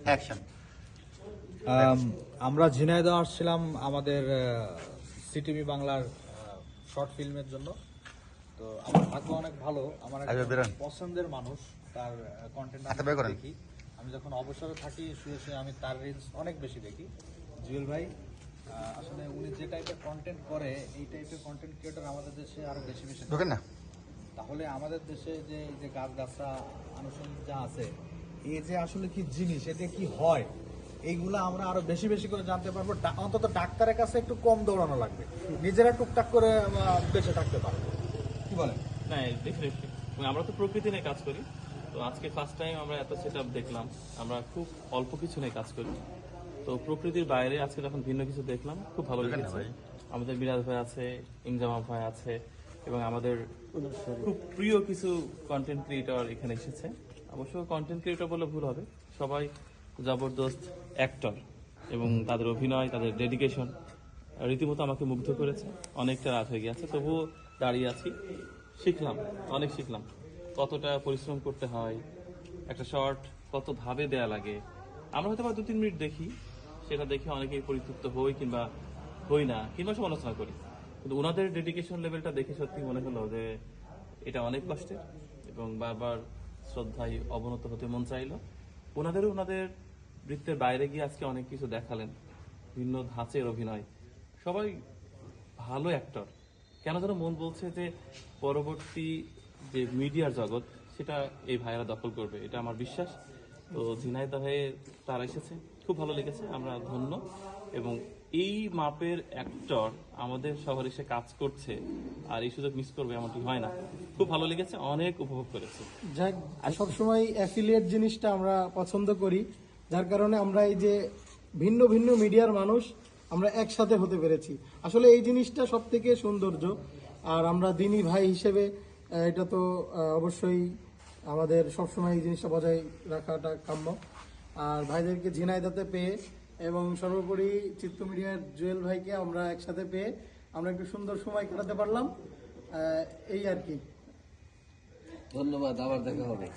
Action. আমরা ঝিনাইদহ আসছিলাম আমাদের সিটিভি বাংলার শর্ট ফিল্মের জন্য। তো আমার ভাগ্য অনেক ভালো, আমার একজন পছন্দের মানুষ, তার কন্টেন্ট দেখি। আমি যখন অবসরে থাকি শুয়ে শুয়ে আমি তার রিলস অনেক বেশি দেখি। জুয়েল ভাই আসলে উনি যে টাইপের কন্টেন্ট করে, এই টাইপের কন্টেন্ট ক্রিয়েটর আমাদের দেশে আরো বেশি বেশি ঢোকেন না। তাহলে আমাদের দেশে যে এই যে গাছগাছরা আনুষঙ্গিক যা আছে, এই যে আসলে কি জিনিস, এটা কি হয়, এইগুলো আমরা আরো বেশি বেশি করে জানতে পারবো। অন্তত ডাক্তারের কাছে একটু কম দৌড়ানো লাগবে, নিজেরা টুকটাক করে বেঁচে থাকতে পারবো। কি বলেন? না, ডেফিনেটলি আমরা তো প্রকৃতি নিয়ে কাজ করি। তো আজকে ফার্স্ট টাইম আমরা এত সেট আপ দেখলাম। আমরা খুব অল্প কিছু নিয়ে কাজ করি, তো প্রকৃতির বাইরে আজকে যখন ভিন্ন কিছু দেখলাম খুব ভালো লেগেছে। আমাদের বিরাজ ভাই আছে, ইনজামা ভাই আছে, এবং আমাদের খুব প্রিয় কিছু কন্টেন্ট ক্রিয়েটর এখানে এসেছে। অবশ্য কন্টেন্ট ক্রিয়েটর বলে ভুল হবে, সবাই জবরদস্ত অ্যাক্টর, এবং তাদের অভিনয়, তাদের ডেডিকেশন রীতিমতো আমাকে মুগ্ধ করেছে। অনেকটা রাত হয়ে গেছে, তবুও দাঁড়িয়ে আছি। শিখলাম, অনেক শিখলাম কতটা পরিশ্রম করতে হয়, একটা শর্ট কত ভাবে দেয়া লাগে। আমরা হয়তো বা 2-3 মিনিট দেখি, সেটা দেখে অনেকেই পরিতৃপ্ত হই কিংবা হই না, কিংবা সমালোচনা করি। কিন্তু ওনাদের ডেডিকেশন লেভেলটা দেখে সত্যি মনে হলো যে এটা অনেক কষ্টের, এবং বারবার শ্রদ্ধায় অবনত হতে মন চাইলো। ওনাদের বৃত্তের বাইরে গিয়ে আজকে অনেক কিছু দেখালেন, ভিন্ন ধাঁচের অভিনয়, সবাই ভালো অ্যাক্টর। কেন যেন মন বলছে যে পরবর্তী যে মিডিয়ার জগৎ, সেটা এই ভাইয়েরা দখল করবে, এটা আমার বিশ্বাস। তো ঝিনাইদহে তারা এসেছে, খুব ভালো লেগেছে, আমরা ধন্য। এবং এই মাপের অ্যাক্টর আমাদের শহরে এসে কাজ করছে, আর এই সুযোগ মিস করবে এমনটি হয় না। খুব ভালো লেগেছে, অনেক উপভোগ করেছে। যাক, সবসময় অ্যাফিলিয়েট জিনিসটা আমরা পছন্দ করি, যার কারণে আমরা এই যে ভিন্ন ভিন্ন মিডিয়ার মানুষ আমরা একসাথে হতে পেরেছি। আসলে এই জিনিসটা সব থেকে সৌন্দর্য। আর আমরা দিনী ভাই হিসেবে এটা তো অবশ্যই আমাদের সবসময় এই জিনিসটা বজায় রাখাটা কাম্য। আর ভাইদেরকে ঝিনাইদহতে পেয়ে এবং সর্বোপরি চিত্ত মিডিয়ার জুয়েল ভাইকে আমরা একসাথে পেয়ে আমরা একটু সুন্দর সময় কাটাতে পারলাম, এই আর কি। ধন্যবাদ, আবার দেখা হবে।